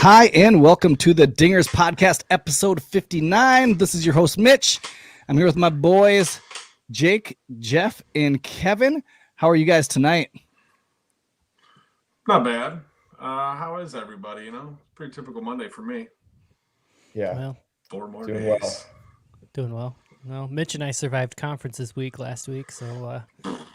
Hi, and welcome to the Dingers Podcast, episode 59. This is your host, Mitch. I'm here with my boys, Jake, Jeff, and Kevin. How are you guys tonight? Not bad. How is everybody? Pretty typical Monday for me. Yeah. Well, 4 more doing days. well. doing well. Well, Mitch and I survived conference last week, so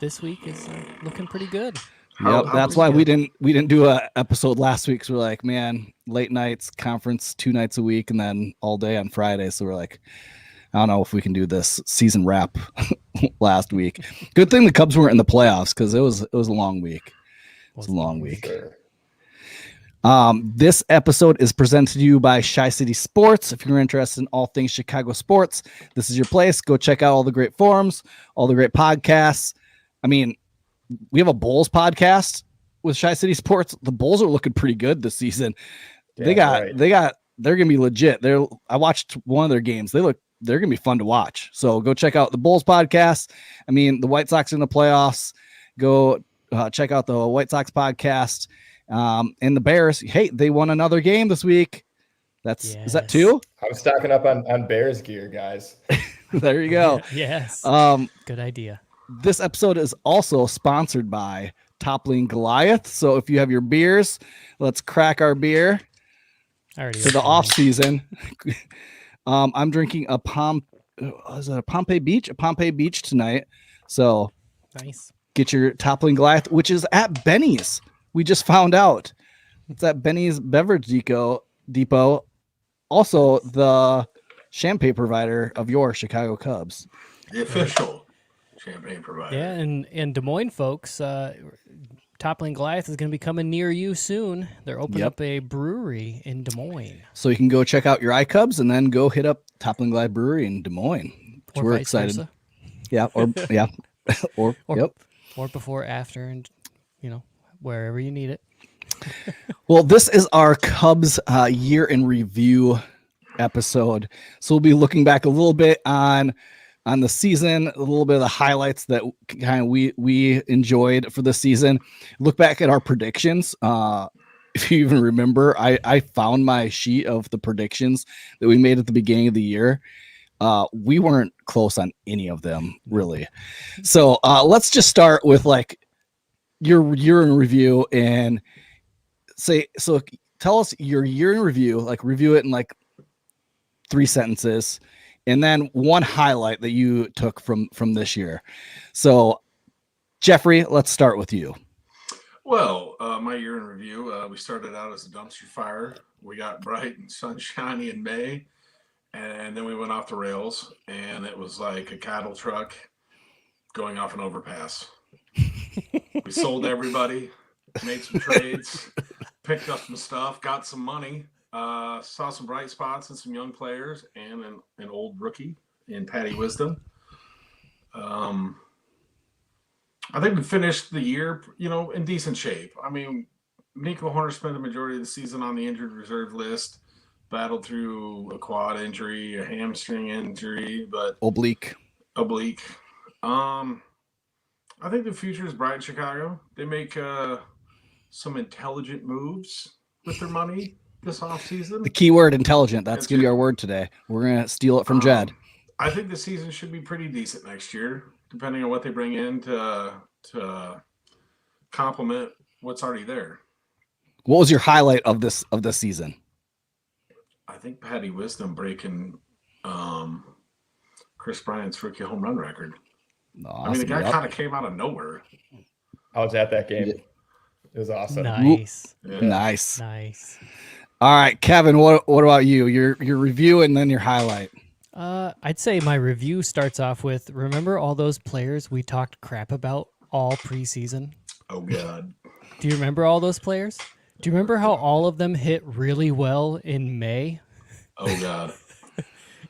this week is looking pretty good. That's why we didn't do a episode last week. So we're like, man, late nights, conference 2 nights a week, and then all day on Friday. So we're like, I don't know if we can do this season wrap last week. Good thing the Cubs weren't in the playoffs because it was a long week. It's a long week. Sure. This episode is presented to you by Chi-City Sports. If you're interested in all things Chicago sports, this is your place. Go check out all the great forums, all the great podcasts. I mean, we have a Bulls podcast with Chi-City Sports. The Bulls are looking pretty good this season. They're gonna be legit. I watched one of their games. They're gonna be fun to watch. So go check out the Bulls podcast. I mean, the White Sox are in the playoffs. Go check out the White Sox podcast. And the Bears, hey, they won another game this week. Is that 2? I'm stocking up on Bears gear, guys. There you go. Yes. Good idea. This episode is also sponsored by Toppling Goliath. So if you have your beers, let's crack our beer for the off season. I'm drinking a Pompey Beach tonight. So Nice. Get your Toppling Goliath, which is at Benny's. We just found out it's at Benny's Beverage Depot. Also the champagne provider of your Chicago Cubs. The official champagne provider. Yeah, and Des Moines folks, Toppling Goliath is going to be coming near you soon. They're opening up a brewery in Des Moines. So you can go check out your iCubs and then go hit up Toppling Goliath Brewery in Des Moines. Or we're vice excited. versa. Yeah, Or before, after, and wherever you need it. Well, this is our Cubs year in review episode. So we'll be looking back a little bit on the season, a little bit of the highlights that kind of we enjoyed for the season. Look back at our predictions. If you even remember, I found my sheet of the predictions that we made at the beginning of the year. We weren't close on any of them, really. So let's just start with like your year in review and tell us your year in review, like review it in like 3 sentences. And then one highlight that you took from this year. So, Jeffrey, let's start with you. Well, my year in review, we started out as a dumpster fire. We got bright and sunshiny in May, and then we went off the rails, and it was like a cattle truck going off an overpass. We sold everybody, made some trades, picked up some stuff, got some money. Saw some bright spots and some young players and an old rookie in Patty Wisdom. I think we finished the year, in decent shape. I mean, Nico Horner spent the majority of the season on the injured reserve list, battled through a quad injury, a hamstring injury, but oblique. I think the future is bright in Chicago. They make some intelligent moves with their money this offseason. The keyword intelligent. That's going to be our word today. We're going to steal it from Jed. I think the season should be pretty decent next year, depending on what they bring in to complement what's already there. What was your highlight of this season? I think Patty Wisdom breaking Chris Bryant's rookie home run record. Awesome. I mean, the guy kind of came out of nowhere. I was at that game. It was awesome. Nice. Yeah. Nice. All right, Kevin, what about you? Your review and then your highlight. I'd say my review starts off with, remember all those players we talked crap about all preseason? Oh, God. Do you remember all those players? Do you remember how all of them hit really well in May? Oh, God.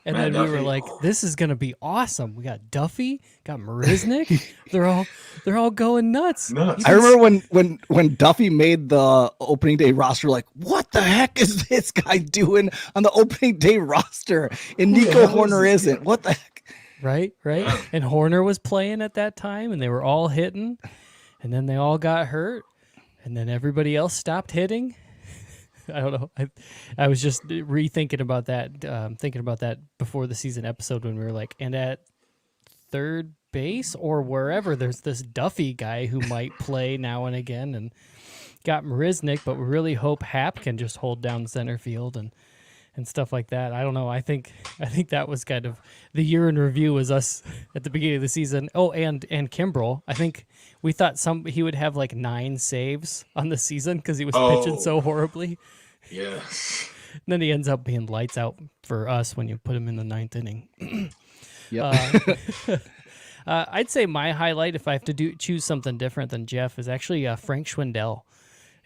And Man, then we Duffy. were like, this is going to be awesome. We got Duffy, got Marisnik. they're all going nuts. I remember when Duffy made the opening day roster, like, what the heck is this guy doing on the opening day roster? And Nico Horner isn't. What the heck? Right. Yeah. And Horner was playing at that time, and they were all hitting. And then they all got hurt. And then everybody else stopped hitting. I don't know. I was just rethinking about that, thinking about that before the season episode when we were like, and at third base or wherever, there's this Duffy guy who might play now and again, and got Marisnik, but we really hope Hap can just hold down center field and stuff like that. I don't know. I think that was kind of the year in review was us at the beginning of the season. Oh, and Kimbrel. I think we thought he would have like 9 saves on the season because he was pitching so horribly. Yes. And then he ends up being lights out for us when you put him in the 9th inning. Yep. I'd say my highlight, if I have to choose something different than Jeff, is actually Frank Schwindel.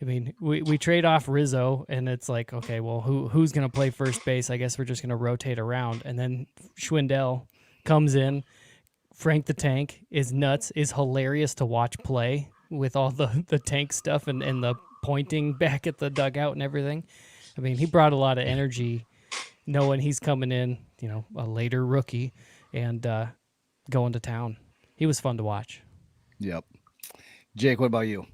I mean, we trade off Rizzo, and it's like, okay, well, who's going to play first base? I guess we're just going to rotate around. And then Schwindel comes in. Frank the Tank is nuts, is hilarious to watch play with all the tank stuff and the pointing back at the dugout and everything. I mean, he brought a lot of energy knowing he's coming in, a later rookie, and going to town. He was fun to watch. Yep. Jake, what about you?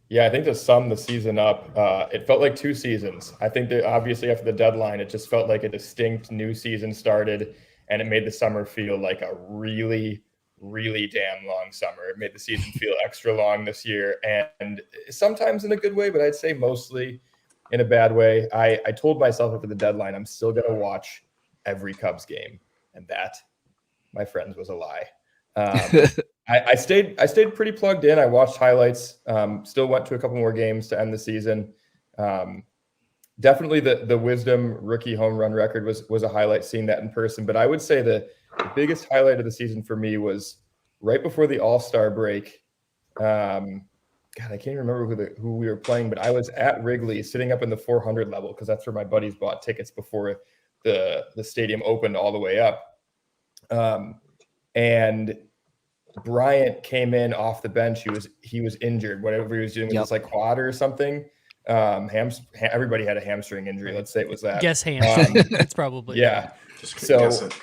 Yeah, I think to sum the season up, it felt like 2 seasons. I think that obviously after the deadline, it just felt like a distinct new season started, and it made the summer feel like a really, really damn long summer. It made the season feel extra long this year, and sometimes in a good way, but I'd say mostly in a bad way. I told myself after the deadline, I'm still going to watch every Cubs game, and that, my friends, was a lie. I stayed pretty plugged in. I watched highlights, still went to a couple more games to end the season. Definitely the Wisdom rookie home run record was a highlight, seeing that in person. But I would say the biggest highlight of the season for me was right before the All-Star break. God, I can't remember who we were playing, but I was at Wrigley sitting up in the 400 level because that's where my buddies bought tickets before the stadium opened all the way up. And Bryant came in off the bench. He was injured, whatever he was doing. It was like quad or something. Everybody had a hamstring injury. Let's say it was that. Guess hamstring. It's probably guess it.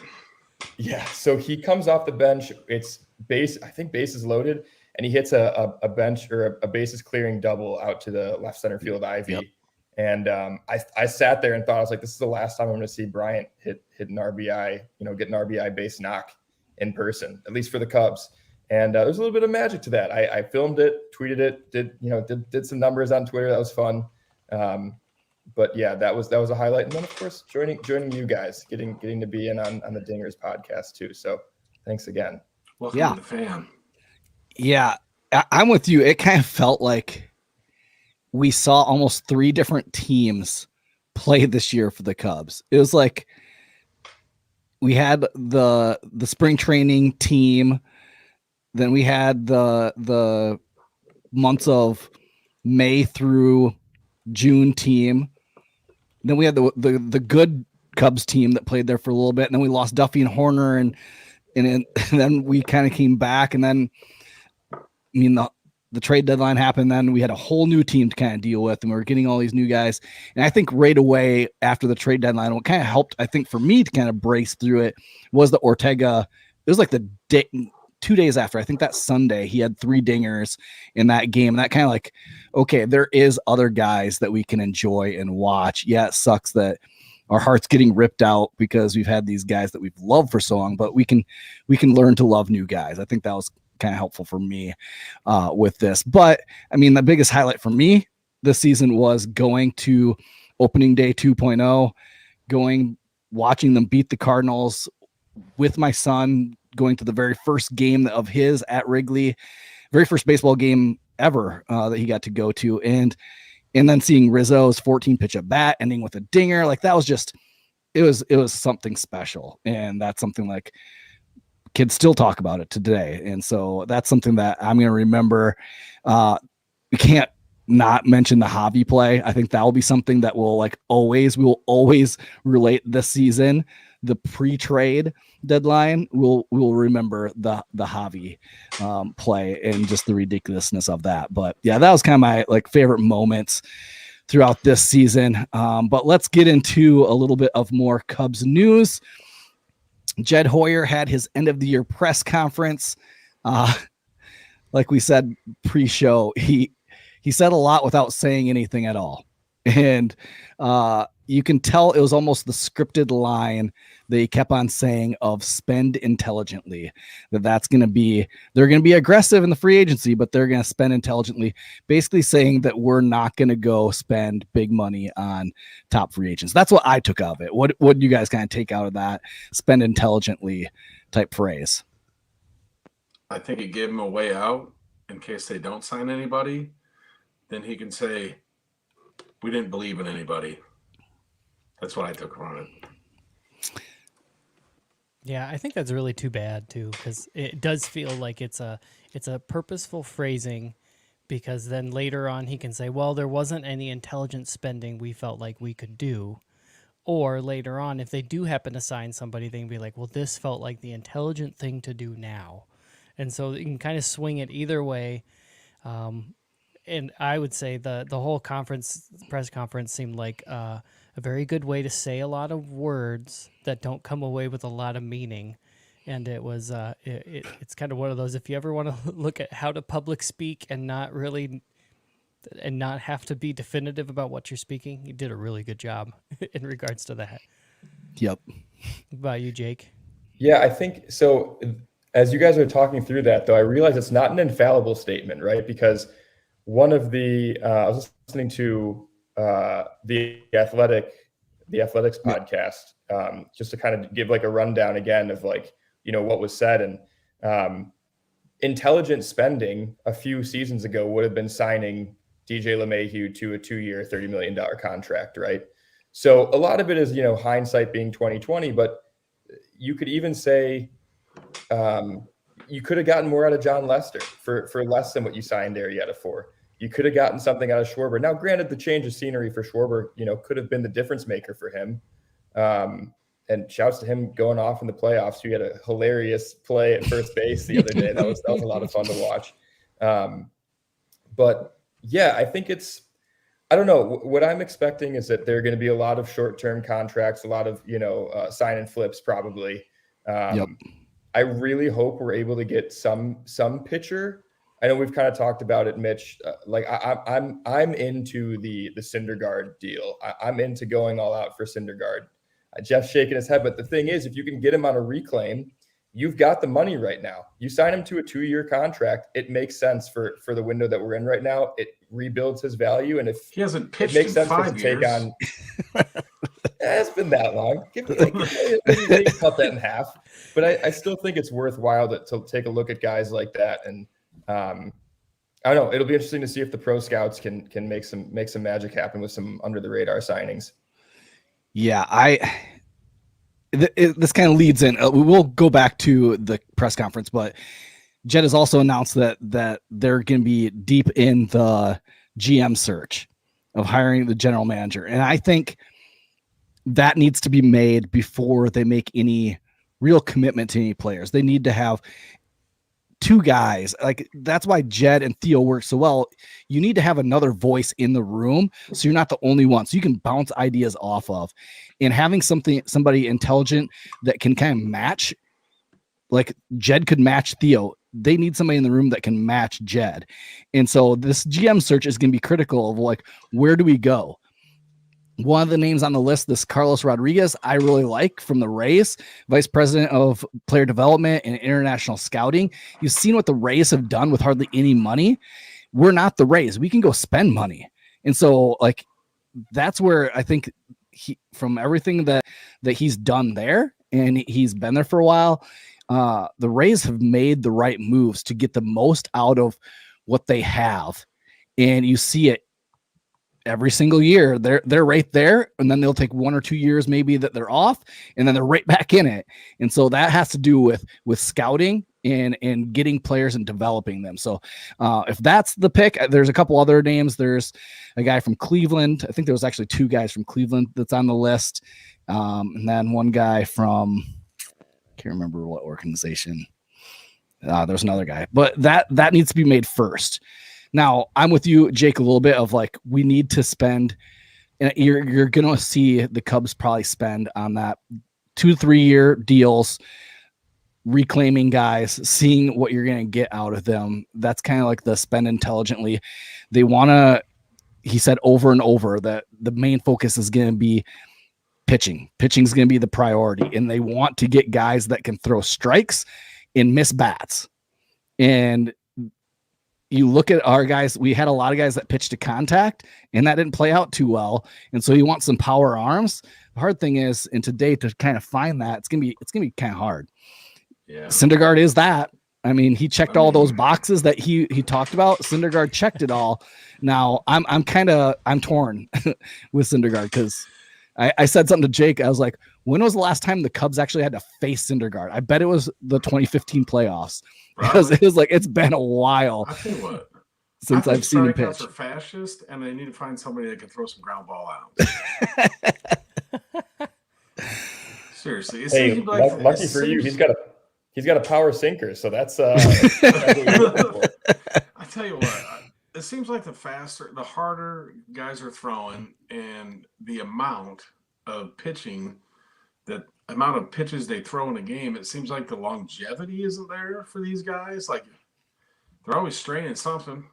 Yeah. So he comes off the bench. It's I think bases loaded, and he hits a bench or a bases clearing double out to the left center field Ivy. Yep. And I sat there and thought, I was like, this is the last time I'm going to see Bryant hit an RBI, get an RBI base knock in person, at least for the Cubs. And there's a little bit of magic to that. I filmed it, tweeted it, did some numbers on Twitter. That was fun. But yeah, that was a highlight. And then of course, joining you guys, getting to be in on the Dingers podcast too. So thanks again. Welcome to the fam. Yeah, I'm with you. It kind of felt like we saw almost 3 different teams play this year for the Cubs. It was like we had the spring training team, then we had the months of May through June team. Then we had the good Cubs team that played there for a little bit, and then we lost Duffy and Horner, and then we kind of came back, and then the trade deadline happened. Then we had a whole new team to kind of deal with, and we were getting all these new guys. And I think right away after the trade deadline, what kind of helped, I think, for me to kind of brace through it was the Ortega. It was like the 2 days after, I think that Sunday, he had 3 dingers in that game. And that kind of like, okay, there is other guys that we can enjoy and watch. Yeah, it sucks that our heart's getting ripped out because we've had these guys that we've loved for so long, but we can learn to love new guys. I think that was kind of helpful for me with this. But I mean, the biggest highlight for me this season was going to opening day 2.0, watching them beat the Cardinals with my son, going to the very first game of his at Wrigley, very first baseball game ever that he got to go to. And then seeing Rizzo's 14 pitch at bat ending with a dinger, like that was just, it was something special. And that's something like kids still talk about it today. And so that's something that I'm going to remember. We can't not mention the Javi play. I think that will be something that we will always relate this season. The pre-trade deadline, we'll remember the Javi play and just the ridiculousness of that. But yeah, that was kind of my favorite moments throughout this season. But let's get into a little bit of more Cubs news. Jed Hoyer had his end of the year press conference. Like we said pre-show, he said a lot without saying anything at all. And you can tell it was almost the scripted line that he kept on saying of spend intelligently, that's going to be, they're going to be aggressive in the free agency, but they're going to spend intelligently, basically saying that we're not going to go spend big money on top free agents. That's what I took out of it. What do you guys kind of take out of that spend intelligently type phrase? I think it gave him a way out in case they don't sign anybody. Then he can say, we didn't believe in anybody. That's what I took from it. Yeah, I think that's really too bad too, because it does feel like it's a purposeful phrasing, because then later on he can say, well, there wasn't any intelligent spending we felt like we could do. Or later on, if they do happen to sign somebody, they can be like, well, this felt like the intelligent thing to do now. And so you can kind of swing it either way. And I would say the whole press conference seemed like a very good way to say a lot of words that don't come away with a lot of meaning. And it was it's kind of one of those, if you ever want to look at how to public speak and not have to be definitive about what you're speaking, you did a really good job in regards to that. Yep. What about you, Jake? Yeah, I think so. As you guys are talking through that, though, I realize it's not an infallible statement, right? Because one of the I was listening to the Athletics podcast, just to kind of give like a rundown again of like, what was said. And intelligent spending a few seasons ago would have been signing DJ LeMahieu to a 2-year, $30 million contract, right? So a lot of it is, hindsight being 2020, but you could even say you could have gotten more out of John Lester for less than what you signed Arrieta for. You could have gotten something out of Schwarber. Now, granted, the change of scenery for Schwarber, could have been the difference maker for him. And shouts to him going off in the playoffs. We had a hilarious play at first base the other day. That was a lot of fun to watch. But yeah, I think I don't know. What I'm expecting is that there are going to be a lot of short-term contracts, a lot of, sign and flips probably. Yep. I really hope we're able to get some pitcher. I know we've kind of talked about it, Mitch. I'm into the Syndergaard deal. I'm into going all out for Syndergaard. Jeff's shaking his head, but the thing is, if you can get him on a reclaim, you've got the money right now. You sign him to a 2-year contract. It makes sense for the window that we're in right now. It rebuilds his value, and if he hasn't pitched it makes in sense for 5 us to take years. on. It's been that long. Maybe cut that in half. But I still think it's worthwhile to take a look at guys like that. And I don't know. It'll be interesting to see if the pro scouts can make some magic happen with some under the radar signings. Yeah, this kind of leads in. We will go back to the press conference, but Jed has also announced that they're going to be deep in the GM search of hiring the general manager. And I think that needs to be made before they make any real commitment to any players. They need to have 2 guys. Like, that's why Jed and Theo work so well. You need to have another voice in the room, so you're not the only one, so you can bounce ideas off of. And having somebody intelligent that can kind of match, like Jed could match Theo. They need somebody in the room that can match Jed. And so this GM search is going to be critical of like, where do we go? One of the names on the list, this Carlos Rodriguez, I really like, from the Rays, vice president of player development and international scouting. You've seen what the Rays have done with hardly any money. We're not the Rays. We can go spend money. And so like, that's where I think from everything that he's done there, and he's been there for a while, the Rays have made the right moves to get the most out of what they have. And you see it every single year. They're right there, and then they'll take 1 or 2 years maybe that they're off, and then they're right back in it. And so that has to do with scouting and getting players and developing them. So if that's the pick, there's a couple other names. There's a guy from Cleveland. I think there was actually 2 guys from Cleveland that's on the list, and then one guy from, can't remember what organization. There's another guy, but that needs to be made first. Now, I'm with you, Jake, a little bit of like, we need to spend, and you're going to see the Cubs probably spend on that 2-3 year deals, reclaiming guys, seeing what you're going to get out of them. That's kind of like the spend intelligently. They want to he said over and over that the main focus is going to be pitching. Pitching is going to be the priority, and they want to get guys that can throw strikes and miss bats. And you look at our guys, we had a lot of guys that pitched to contact, and that didn't play out too well. And so you want some power arms. The hard thing is, in today, to kind of find that, it's gonna be kind of hard. Yeah. Syndergaard is that. I mean, he checked all those boxes that he talked about. Syndergaard checked it all. Now I'm torn with Syndergaard because I said something to Jake. I was like, when was the last time the Cubs actually had to face Syndergaard? I bet it was the 2015 playoffs. Because it was like, it's been a while. I'll tell you what. Since I've seen him pitch. Strikeouts are fascist, and they need to find somebody that can throw some ground ball out. Seriously, it hey, seems like lucky for you, he's got a power sinker, so that's. I tell you what, it seems like the harder guys are throwing, and the amount of pitches they throw in a game, it seems like the longevity isn't there for these guys. Like, they're always straining something.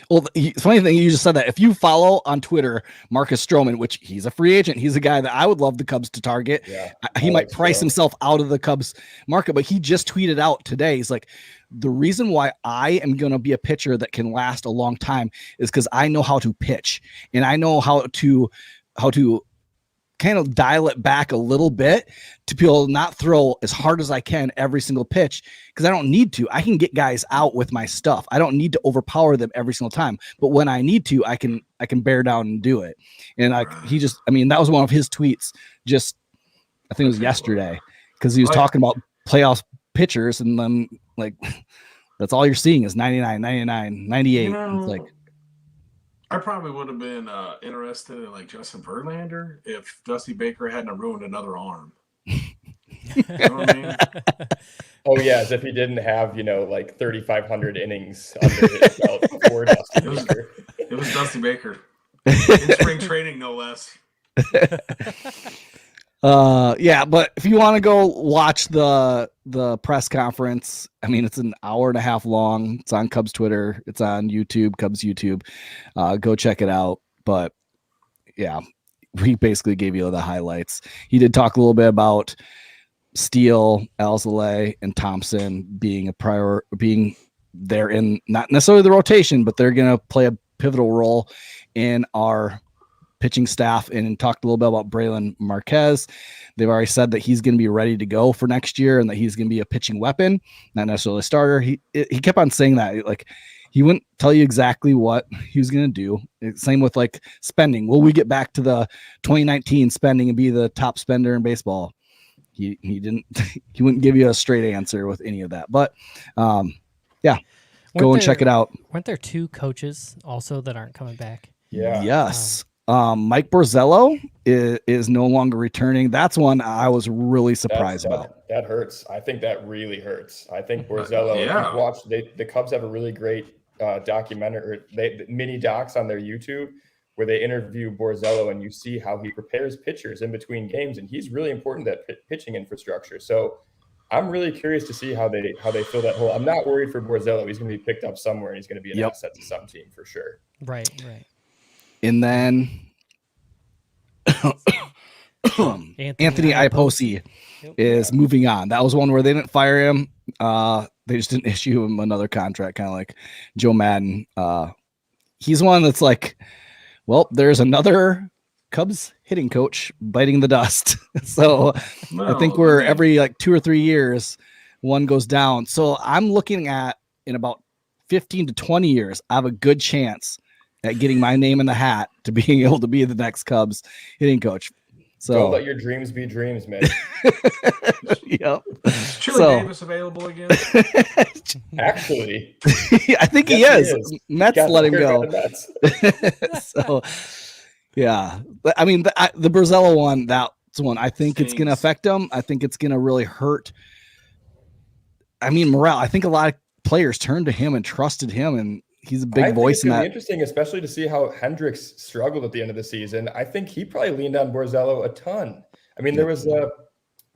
Well, the funny thing, you just said that. If you follow on Twitter Marcus Stroman, which he's a free agent, he's a guy that I would love the Cubs to target. Yeah, he might price himself out of the Cubs market, but he just tweeted out today. He's like, the reason why I am going to be a pitcher that can last a long time is because I know how to pitch, and I know how to kind of dial it back a little bit to be able to not throw as hard as I can every single pitch, because I don't need to. I can get guys out with my stuff. I don't need to overpower them every single time. But when I need to, I can bear down and do it. And that was one of his tweets. Just, I think it was yesterday, because he was talking about playoff pitchers, and then like that's all you're seeing is 99, 99, 98. It's like, I probably would have been interested in like Justin Verlander if Dusty Baker hadn't ruined another arm. You know what I mean? Oh yeah, as if he didn't have like 3,500 innings under his belt before Dusty Baker. It was Dusty Baker in spring training, no less. Yeah, but if you want to go watch the press conference, I mean, it's an hour and a half long. It's on Cubs Twitter. It's on YouTube, Cubs YouTube. Go check it out. But yeah, we basically gave you the highlights. He did talk a little bit about Steele, Alzolay, and Thompson being being there in not necessarily the rotation, but they're going to play a pivotal role in our pitching staff, and talked a little bit about Braylon Marquez. They've already said that he's going to be ready to go for next year, and that he's going to be a pitching weapon, not necessarily a starter. He kept on saying that, like, he wouldn't tell you exactly what he was going to do. Same with like spending. Will we get back to the 2019 spending and be the top spender in baseball? He didn't. He wouldn't give you a straight answer with any of that. But yeah, go and check it out. Weren't there two coaches also that aren't coming back? Yeah. Yes. Mike Borzello is no longer returning. That's one I was really surprised about. That hurts. I think that really hurts. I think Borzello, if you've watched, the Cubs have a really great documentary, mini docs on their YouTube where they interview Borzello, and you see how he prepares pitchers in between games, and he's really important to that pitching infrastructure. So I'm really curious to see how they fill that hole. I'm not worried for Borzello. He's going to be picked up somewhere, and he's going to be an asset to some team for sure. Right. And then Anthony Iapose is moving on. That was one where they didn't fire him. They just didn't issue him another contract, kind of like Joe Madden. He's one that's like, well, there's another Cubs hitting coach biting the dust. So I think we're every like 2 or 3 years, one goes down. So I'm looking at, in about 15 to 20 years, I have a good chance at getting my name in the hat to being able to be the next Cubs hitting coach. So don't let your dreams be dreams, man. Yep. Is Chili Davis available again? Actually, I think he is. Mets let him go. So yeah, I mean the Borzello one, that's one I think it's going to affect him. I think it's going to really hurt. I mean, morale. I think a lot of players turned to him and trusted him, and he's a big voice in that. Interesting, especially to see how Hendricks struggled at the end of the season. I think he probably leaned on Borzello a ton. I mean, there was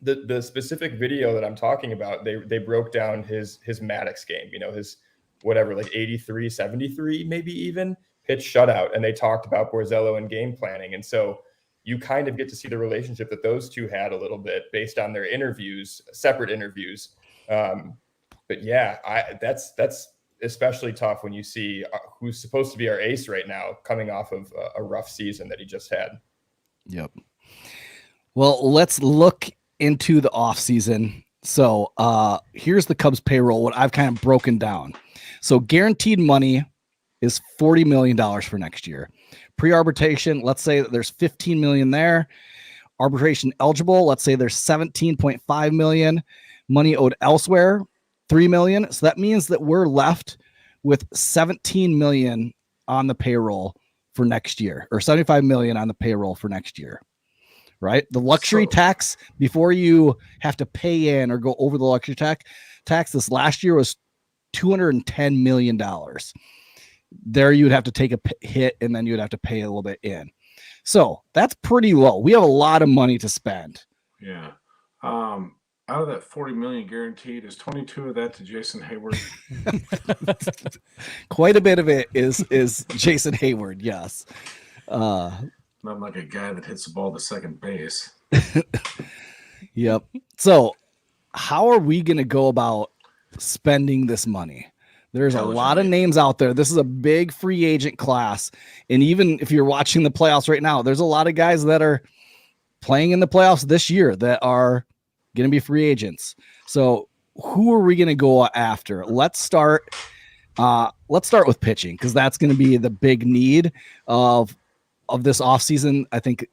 the specific video that I'm talking about. They broke down his Maddox game. His whatever, like 83, 73, maybe even pitch shutout, and they talked about Borzello and game planning. And so you kind of get to see the relationship that those two had a little bit based on their interviews, separate interviews. But yeah, that's especially tough when you see who's supposed to be our ace right now coming off of a rough season that he just had. Yep. Well, let's look into the offseason. So here's the Cubs payroll, what I've kind of broken down. So guaranteed money is $40 million for next year. Pre-arbitration, let's say that there's $15 million there. Arbitration eligible, let's say there's $17.5 million. Money owed elsewhere, $3 million. So that means that we're left with $17 million on the payroll for next year, or $75 million on the payroll for next year. Right? The luxury tax, before you have to pay in or go over the luxury tax this last year was $210 million. There you'd have to take a hit and then you'd have to pay a little bit in. So that's pretty low. We have a lot of money to spend. Yeah. Out of that 40 million guaranteed, is 22 of that to Jason Hayward? Quite a bit of it is Jason Hayward. Yes. Not like a guy that hits the ball to second base. Yep. So how are we going to go about spending this money? There's a lot of names out there. This is a big free agent class. And even if you're watching the playoffs right now, there's a lot of guys that are playing in the playoffs this year that are going to be free agents. So who are we going to go after? Let's start with pitching, because that's going to be the big need of this offseason. I think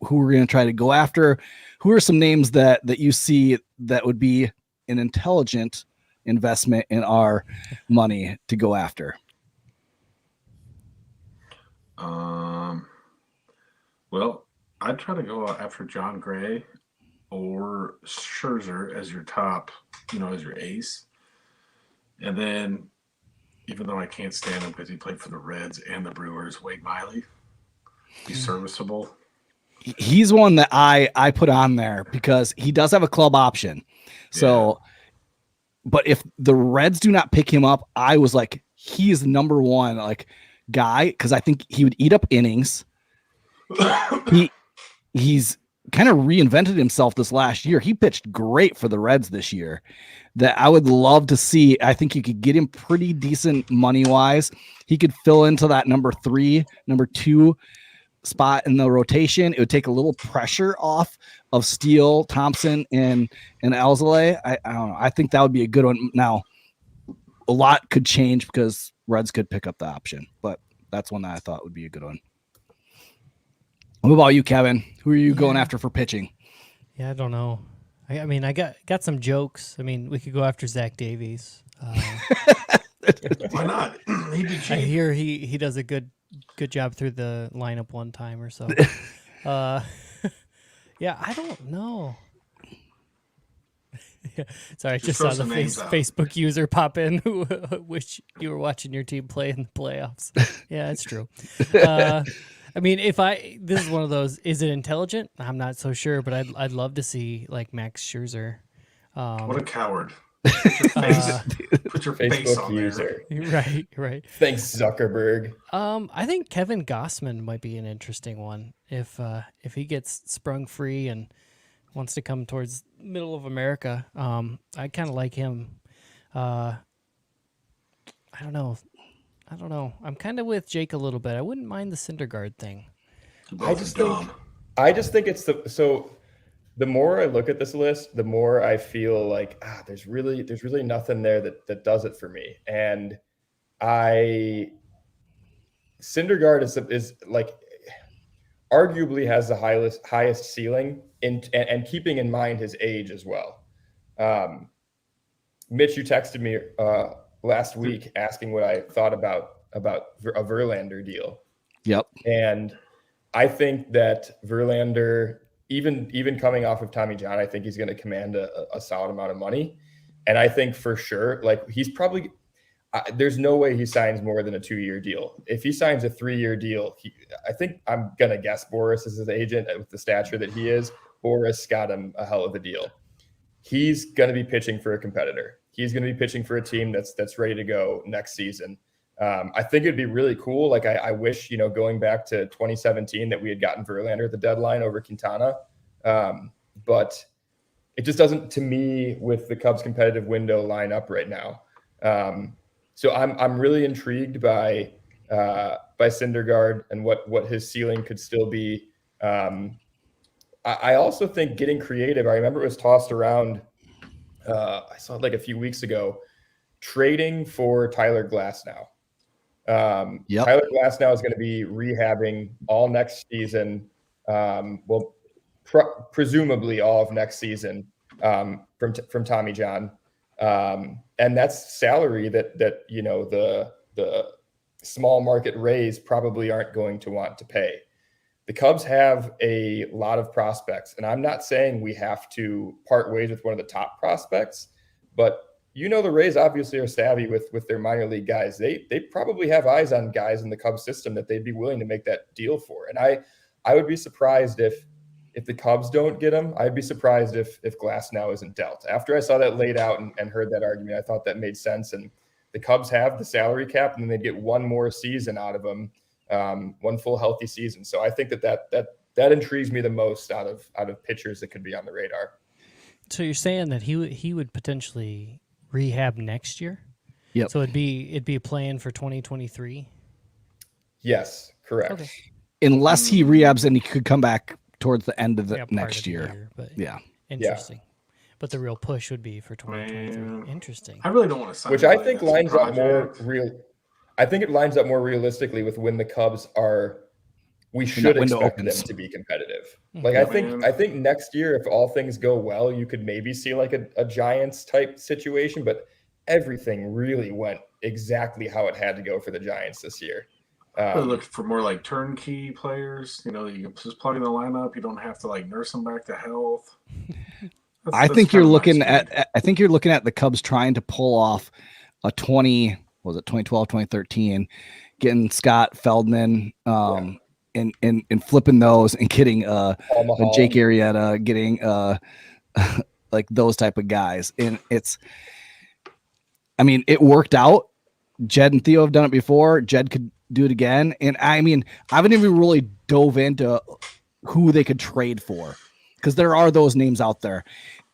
who we're going to try to go after. Who are some names that you see that would be an intelligent investment in our money to go after? Well, I'd try to go after John Gray or Scherzer as your top, as your ace. And then, even though I can't stand him because he played for the Reds and the Brewers, Wade Miley. He's serviceable. He's one that I put on there because he does have a club option. So, but if the Reds do not pick him up, I was like, he is the number one guy, because I think he would eat up innings. He's kind of reinvented himself this last year. He pitched great for the Reds this year. That I would love to see. I think you could get him pretty decent money wise. He could fill into that number 3, number 2 spot in the rotation. It would take a little pressure off of Steele, Thompson, and Alzolay. I don't know. I think that would be a good one. Now, a lot could change because Reds could pick up the option, but that's one that I thought would be a good one. What about you, Kevin? Who are you going after for pitching? Yeah, I don't know. I mean, I got some jokes. I mean, we could go after Zach Davies. Why not? He'd be cheap. I hear he does a good job through the lineup one time or so. Yeah, I don't know. Sorry, I just saw the Facebook user pop in who wish you were watching your team play in the playoffs. Yeah, it's true. I mean, this is one of those, is it intelligent? I'm not so sure, but I'd love to see Max Scherzer. What a coward. Put your face Facebook on user. There. Right. Thanks, Zuckerberg. I think Kevin Gossman might be an interesting one if he gets sprung free and wants to come towards middle of America. I kind of like him. I don't know. I'm kind of with Jake a little bit. I wouldn't mind the Syndergaard thing. I just think it's the more I look at this list, the more I feel like there's really nothing there that does it for me. And Syndergaard is arguably has the highest ceiling and keeping in mind his age as well. Mitch, you texted me last week asking what I thought about a Verlander deal. Yep. And I think that Verlander, even coming off of Tommy John, I think he's going to command a solid amount of money. And I think for sure, he's probably there's no way he signs more than a 2-year deal. If he signs a 3-year deal, I think I'm going to guess Boris is his agent with the stature that he is. Boris got him a hell of a deal. He's going to be pitching for a competitor. He's going to be pitching for a team that's ready to go next season. I think it'd be really cool. Like I wish, going back to 2017 that we had gotten Verlander at the deadline over Quintana. But it just doesn't, to me, with the Cubs competitive window, line up right now. So I'm really intrigued by Syndergaard and what his ceiling could still be. I also think getting creative. I remember it was tossed around. I saw it like a few weeks ago, trading for Tyler Glasnow. Yep. Tyler Glasnow is going to be rehabbing all next season. Presumably all of next season from Tommy John, and that's salary that the small market Rays probably aren't going to want to pay. The Cubs have a lot of prospects, and I'm not saying we have to part ways with one of the top prospects, but the Rays obviously are savvy with their minor league guys. They probably have eyes on guys in the Cubs system that they'd be willing to make that deal for. And I would be surprised if the Cubs don't get him. I'd be surprised if Glasnow isn't dealt. After I saw that laid out and heard that argument, I thought that made sense. And the Cubs have the salary cap, and then they'd get one more season out of him, one full healthy season. So I think that intrigues me the most out of pitchers that could be on the radar. So you're saying that he would potentially rehab next year? Yep. So it'd be a plan for 2023? Yes, correct. Okay. Unless he rehabs and he could come back towards the end of the part next of the year. but Yeah. Interesting. Yeah. But the real push would be for 2023. Man. Interesting. I really don't want to sign. Which I think lines up more real. I think it lines up more realistically with when the Cubs are. We should expect them to be competitive. Like I think next year, if all things go well, you could maybe see like a Giants type situation. But everything really went exactly how it had to go for the Giants this year. Look for more like turnkey players. You can just plug in the lineup. You don't have to like nurse them back to health. I think you're looking at the Cubs trying to pull off a 2012, 2013, getting Scott Feldman, and flipping those and getting a Jake Arrieta, getting like those type of guys. And it worked out. Jed and Theo have done it before. Jed could do it again. And I haven't even really dove into who they could trade for, because there are those names out there.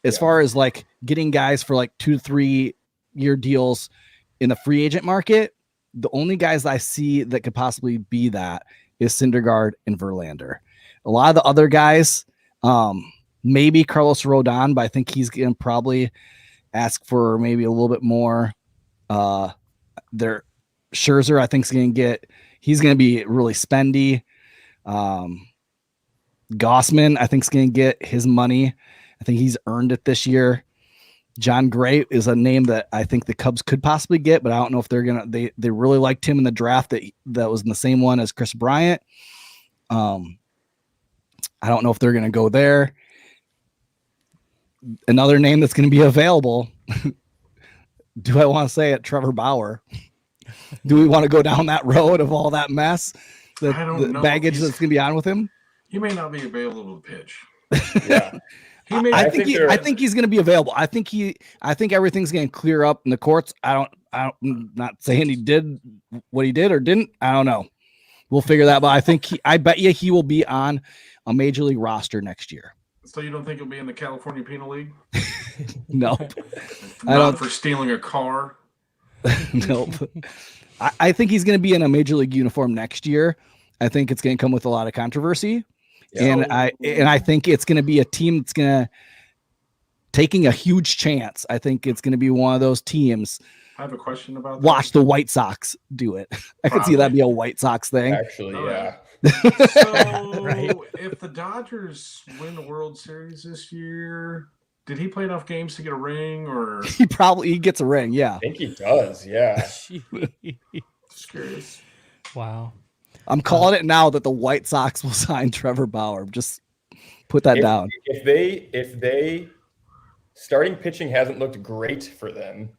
As far as like getting guys for like 2 to 3 year deals in the free agent market, the only guys I see that could possibly be that is Syndergaard and Verlander. A lot of the other guys, maybe Carlos Rodon, but I think he's going to probably ask for maybe a little bit more. Their Scherzer, I think, he's going to be really spendy. Gossman, I think, is going to get his money. I think he's earned it this year. John Gray is a name that I think the Cubs could possibly get, but I don't know if they're going to, they really liked him in the draft that was in the same one as Chris Bryant. I don't know if they're going to go there. Another name that's going to be available. Do I want to say it? Trevor Bauer. Do we want to go down that road of all that mess? The baggage that's going to be on with him? He may not be available to pitch. Yeah. I think he's going to be available. I think everything's going to clear up in the courts. I'm not saying he did what he did or didn't. I don't know. We'll figure that out. But I bet you he will be on a major league roster next year. So you don't think he'll be in the California Penal League? No. Not for stealing a car? Nope. I think he's going to be in a major league uniform next year. I think it's going to come with a lot of controversy. Yeah. And I think it's going to be a team that's going to taking a huge chance. I think it's going to be one of those teams. I have a question about that. Watch the White Sox do it. I could see that be a White Sox thing. Actually, yeah. So if the Dodgers win the World Series this year, did he play enough games to get a ring, or he gets a ring? Yeah, I think he does. Yeah. Just curious. Wow. I'm calling it now that the White Sox will sign Trevor Bauer. Just put that down. If they starting pitching hasn't looked great for them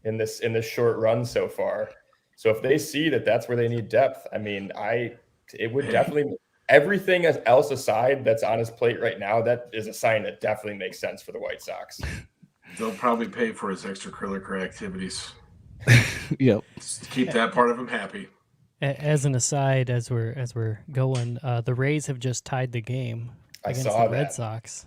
in this short run so far. So if they see that that's where they need depth, it would definitely, everything else aside that's on his plate right now, that is a sign that definitely makes sense for the White Sox. They'll probably pay for his extracurricular activities. Yep. Just keep that part of him happy. As an aside, as we're going, the Rays have just tied the game I against saw the Red that. Sox.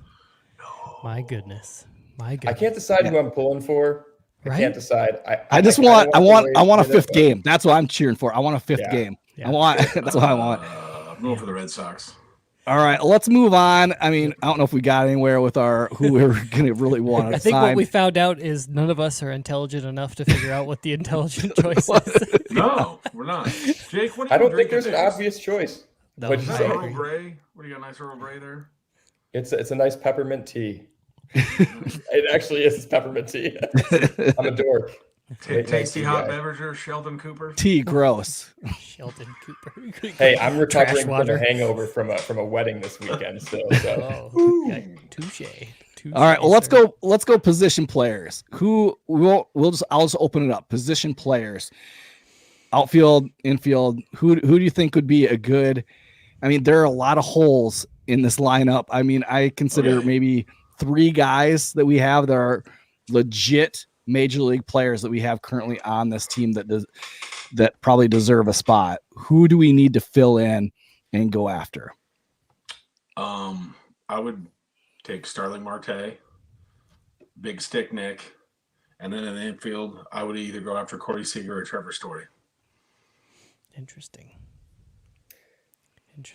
My goodness. I can't decide who I'm pulling for. I Right? can't decide. I just kinda want the Rays I want a to win it, fifth but- game. That's what I'm cheering for. I want a fifth Yeah. game. Yeah. I want that's what I want. I'm going for the Red Sox. All right, let's move on. I mean, I don't know if we got anywhere with our who we're gonna really want to I think sign. what we found out is none of us are intelligent enough to figure out what the intelligent choice is. No, we're not. Jake, what are I you don't think drinking there's an there? obvious choice. No, What'd you Is say? that I Earl agree. Grey? What do you got? Nice Earl Grey there? It's a nice peppermint tea. It actually is peppermint tea. I'm a dork. Tasty hot guy. beverage there, Sheldon Cooper. Tea, gross. Sheldon Cooper. Hey, I'm recovering Trash from water. a hangover from a wedding this weekend. So Oh, yeah, touche. All right, well, let's sir. go. Let's go. Position players. Who I'll just open it up. Position players. Outfield, infield. Who do you think would be a good? I mean, there are a lot of holes in this lineup. I mean, I consider maybe 3 guys that we have that are legit major league players that we have currently on this team that probably deserve a spot. Who do we need to fill in and go after? I would take Starling Marte, Big Stick Nick, and then in the infield, I would either go after Corey Seager or Trevor Story. Interesting.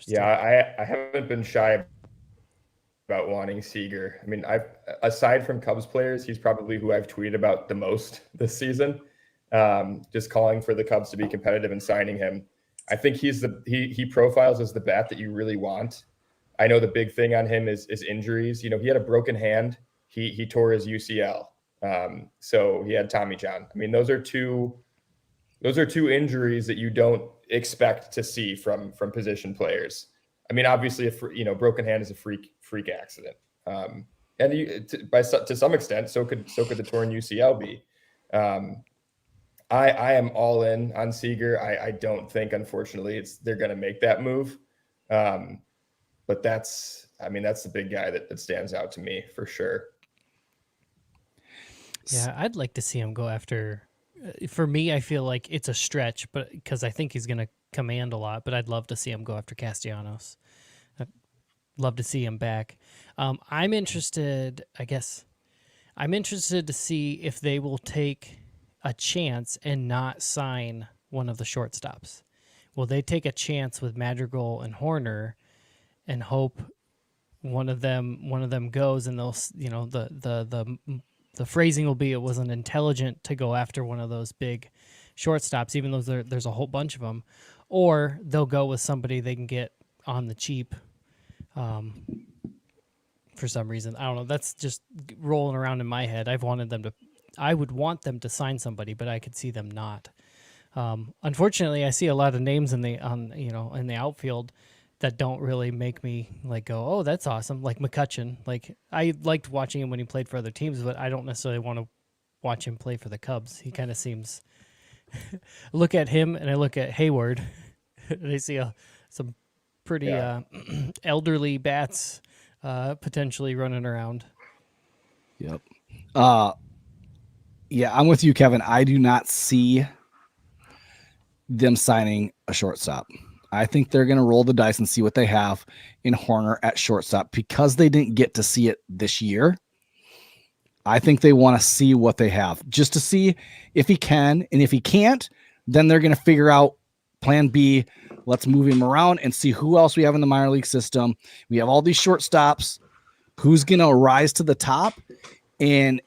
yeah, I haven't been shy about wanting Seager. I mean, aside from Cubs players, he's probably who I've tweeted about the most this season. Just calling for the Cubs to be competitive and signing him. I think he profiles as the bat that you really want. I know the big thing on him is injuries. You know, he had a broken hand. He tore his UCL. So he had Tommy John. I mean, those are two injuries that you don't expect to see from position players. I mean, obviously, broken hand is a freak accident, and to some extent, so could the torn UCL be. I am all in on Seager. I don't think, unfortunately, they're going to make that move. But that's the big guy that stands out to me for sure. Yeah, I'd like to see him go after. For me, I feel like it's a stretch, but because I think he's going to command a lot. But I'd love to see him go after Castellanos. I'd love to see him back. I'm interested. I'm interested to see if they will take a chance and not sign one of the shortstops. Will they take a chance with Madrigal and Horner and hope one of them goes, and they'll, the phrasing will be it wasn't intelligent to go after one of those big shortstops, even though there's a whole bunch of them, or they'll go with somebody they can get on the cheap. For some reason, I don't know. That's just rolling around in my head. I would want them to sign somebody, but I could see them not. Unfortunately, I see a lot of names in the outfield that don't really make me go, oh, that's awesome. Like McCutchen. Like, I liked watching him when he played for other teams, but I don't necessarily want to watch him play for the Cubs. He kind of seems. Look at him and I look at Hayward. And I see some pretty elderly bats potentially running around. Yep. Yeah, I'm with you, Kevin. I do not see them signing a shortstop. I think they're going to roll the dice and see what they have in Horner at shortstop because they didn't get to see it this year. I think they want to see what they have just to see if he can. And if he can't, then they're going to figure out plan B. Let's move him around and see who else we have in the minor league system. We have all these shortstops. Who's going to rise to the top? And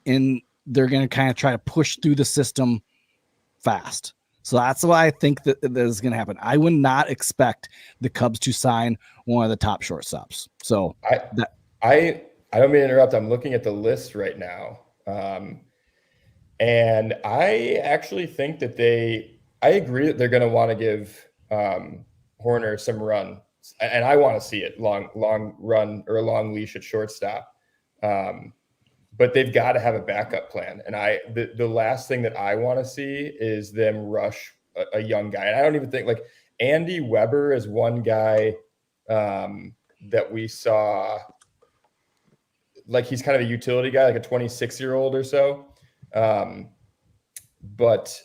they're going to kind of try to push through the system fast. So that's why I think that is going to happen. I would not expect the Cubs to sign one of the top shortstops. So I don't mean to interrupt. I'm looking at the list right now. And I actually think that I agree that they're going to want to give Horner some run. And I want to see it long run or a long leash at shortstop. But they've got to have a backup plan. And the last thing that I want to see is them rush a young guy. And I don't even think Andy Weber is one guy that we saw, he's kind of a utility guy, like a 26-year-old or so. But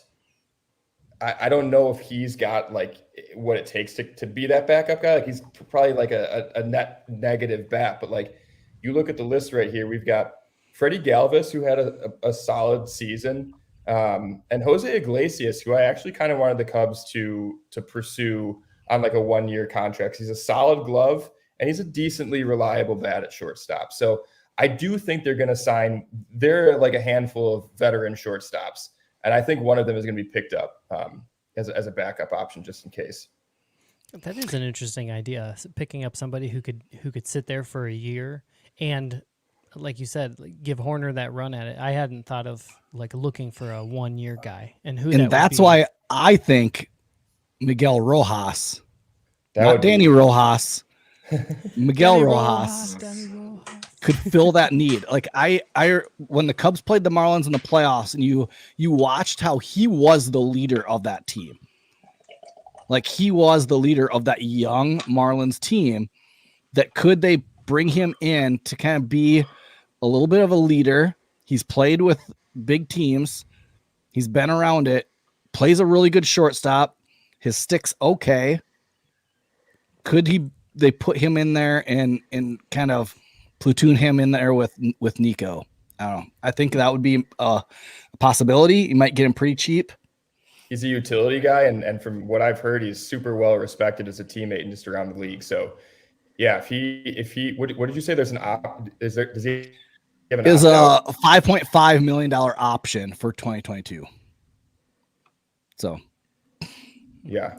I don't know if he's got like what it takes to be that backup guy. Like he's probably like a net negative bat, but like you look at the list right here, we've got Freddie Galvis, who had a solid season, and Jose Iglesias, who I actually kind of wanted the Cubs to pursue on like a 1-year contract. He's a solid glove and he's a decently reliable bat at shortstop. So I do think they're going to sign. They're like a handful of veteran shortstops. And I think one of them is going to be picked up as a backup option just in case. That is an interesting idea. Picking up somebody who could sit there for a year and, like you said, like, give Horner that run at it. I hadn't thought of like looking for a 1-year guy and that's why I think Miguel Rojas, not Danny Rojas, Miguel Rojas could fill that need. Like I when the Cubs played the Marlins in the playoffs and you watched how he was the leader of that team. Like he was the leader of that young Marlins team. That could they bring him in to kind of be a little bit of a leader. He's played with big teams. He's been around it, plays a really good shortstop. His stick's okay. Could they put him in there and kind of platoon him in there with Nico? I don't know. I think that would be a possibility. You might get him pretty cheap. He's a utility guy, and from what I've heard, he's super well respected as a teammate and just around the league. So, yeah, if he what did you say? There's an op? Does he have an is a $5.5 million option for 2022. So, yeah.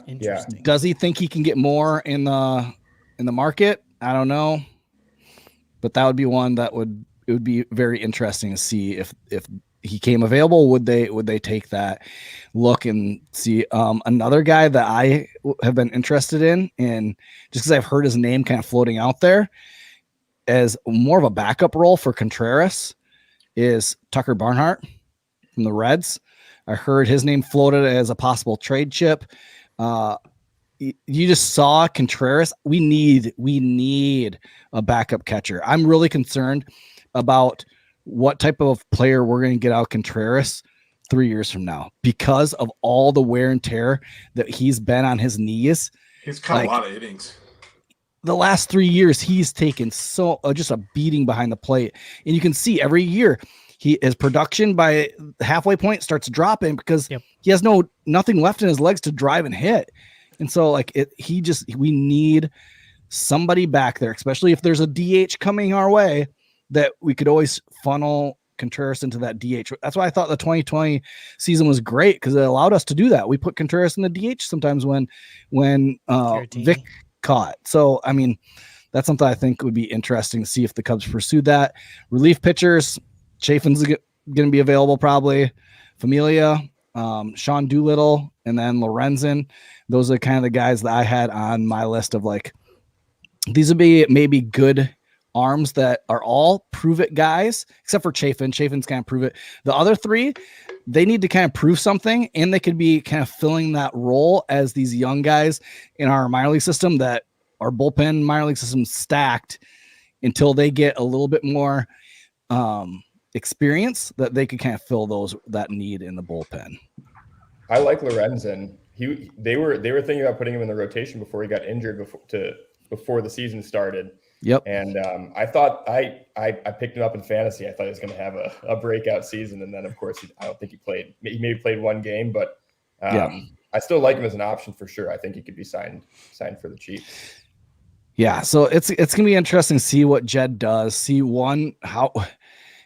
Does he think he can get more in the market? I don't know, but that would be one that it would be very interesting to see if he came available. Would they take that look and see? Another guy that I have been interested in, and just because I've heard his name kind of floating out there as more of a backup role for Contreras, is Tucker Barnhart from the Reds. I heard his name floated as a possible trade chip. You just saw Contreras. We need a backup catcher. I'm really concerned about what type of player we're going to get out Contreras 3 years from now because of all the wear and tear that he's been on his knees. He's cut a lot of innings. The last 3 years, he's taken just a beating behind the plate. And you can see every year his production by halfway point starts dropping because he has nothing left in his legs to drive and hit. And so we need somebody back there, especially if there's a DH coming our way, that we could always funnel Contreras into that DH. That's why I thought the 2020 season was great, because it allowed us to do that. We put Contreras in the DH sometimes when Vic caught. So, I mean, that's something I think would be interesting to see if the Cubs pursue that. Relief pitchers, Chafin's going to be available probably. Familia, Sean Doolittle, and then Lorenzen. Those are kind of the guys that I had on my list of like, these would be maybe good arms that are all prove it guys, except for Chafin. Chafin's kind of prove it. The other three, they need to kind of prove something, and they could be kind of filling that role as these young guys in our minor league system, that our bullpen minor league system stacked until they get a little bit more experience, that they could kind of fill that need in the bullpen. I like Lorenzen. They were thinking about putting him in the rotation before he got injured before the season started. Yep. And I thought I picked him up in fantasy. I thought he was going to have a breakout season, and then of course I don't think he played. He maybe played one game, but I still like him as an option for sure. I think he could be signed for the cheap. Yeah, so it's gonna be interesting to see what Jed does. See how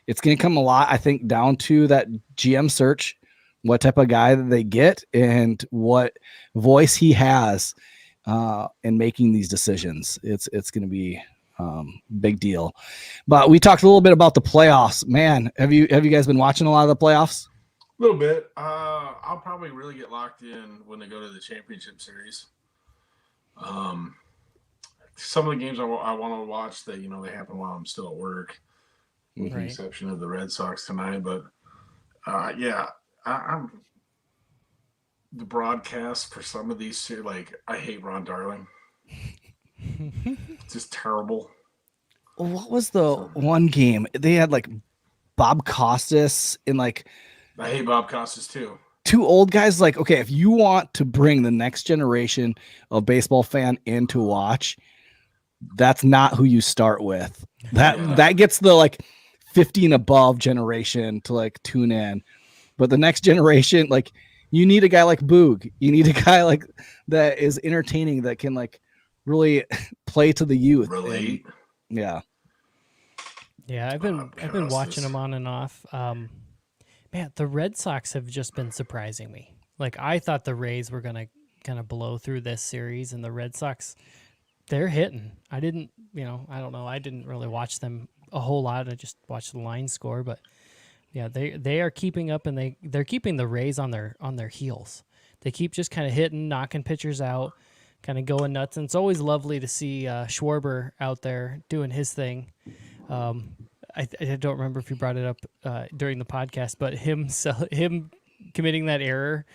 it's gonna come a lot, I think, down to that GM search, what type of guy that they get, and what voice he has in making these decisions. It's gonna be big deal. But we talked a little bit about the playoffs. Man, have you guys been watching a lot of the playoffs? A little bit. I'll probably really get locked in when they go to the championship series. Some of the games I want to watch that they happen while I'm still at work, with the exception of the Red Sox tonight. But I'm the broadcast for some of these. Like, I hate Ron Darling. It's just terrible. What was the one game they had, like Bob Costas in, like? I hate Bob Costas too. two old guys, like, okay, if you want to bring the next generation of baseball fan in to watch, that's not who you start with. That gets the like 50 and above generation to like tune in. But the next generation, like, you need a guy like Boog. You need a guy like that is entertaining, that can like really play to the youth. Relate. Yeah. Yeah, I've been watching them on and off. Man, the Red Sox have just been surprising me. Like, I thought the Rays were gonna kind of blow through this series, and the Red Sox, they're hitting. I don't know. I didn't really watch them a whole lot. I just watched the line score, but yeah, they are keeping up, and they're keeping the Rays on their heels. They keep just kind of hitting, knocking pitchers out, kind of going nuts, and it's always lovely to see Schwarber out there doing his thing. I don't remember if you brought it up during the podcast, but him committing that error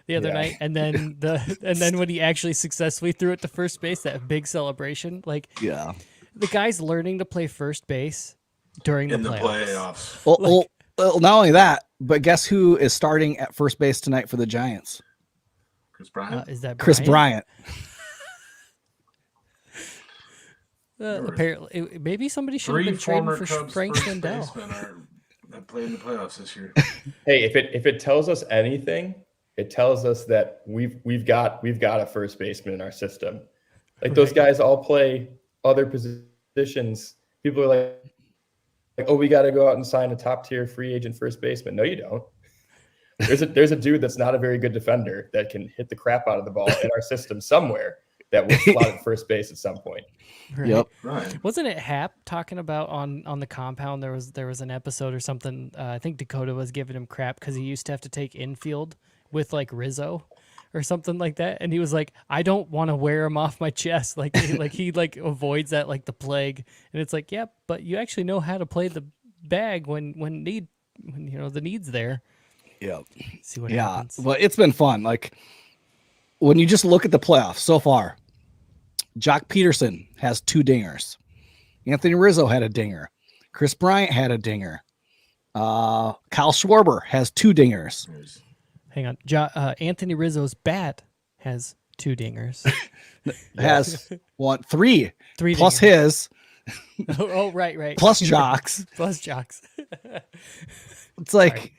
the other night, and then when he actually successfully threw it to first base, that big celebration. Like, Yeah. the guy's learning to play first base during the playoffs. Well, not only that, but guess who is starting at first base tonight for the Giants? Chris Bryant. Is that Chris Bryant. Apparently, maybe somebody should have been trading for Frank Schwindel. That played in the playoffs this year. Hey, if it tells us anything, it tells us that we've got a first baseman in our system. Like, those guys all play other positions. People are like, oh, we got to go out and sign a top tier free agent first baseman. No, you don't. There's a dude that's not a very good defender that can hit the crap out of the ball in our system somewhere that will slot at first base at some point. Right. Yep. Right. Wasn't it Hap talking about on the compound? There was an episode or something. I think Dakota was giving him crap because he used to have to take infield with like Rizzo or something like that, and he was like, I don't want to wear him off my chest. Like he avoids that like the plague. And it's like, yeah, but you actually know how to play the bag when the need's there. Yeah. See what happens. But it's been fun. Like, when you just look at the playoffs so far, Jock Peterson has 2 dingers. Anthony Rizzo had a dinger. Chris Bryant had a dinger. Kyle Schwarber has 2 dingers. Hang on. Anthony Rizzo's bat has 2 dingers. Has 3 plus dingers. his. Oh, right. Plus Jock's. Plus Jock's. It's like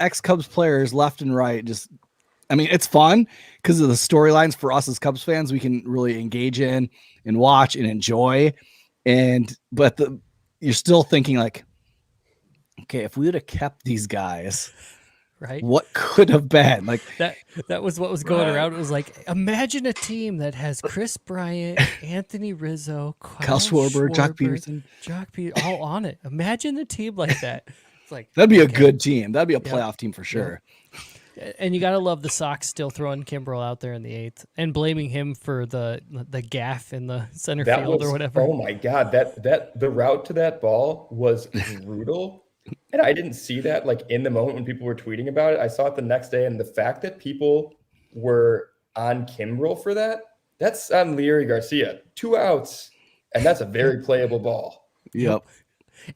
ex-Cubs players left and right. Just, I mean, it's fun because of the storylines for us as Cubs fans. We can really engage in and watch and enjoy. But you're still thinking like, okay, if we would have kept these guys, right? What could have been? Like, that was what was going around. It was like, imagine a team that has Chris Bryant, Anthony Rizzo, Kyle Schwarber, Jock Peterson, all on it. Imagine a team like that. It's like, that'd be a good team. That'd be a playoff team for sure. Yeah. And you got to love the Sox still throwing Kimbrel out there in the 8th and blaming him for the gaff in the center field or whatever. Oh my God, that the route to that ball was brutal. And I didn't see that like in the moment when people were tweeting about it. I saw it the next day, and the fact that people were on Kimbrel for that's on Leary Garcia. 2 outs, and that's a very playable ball. Yep.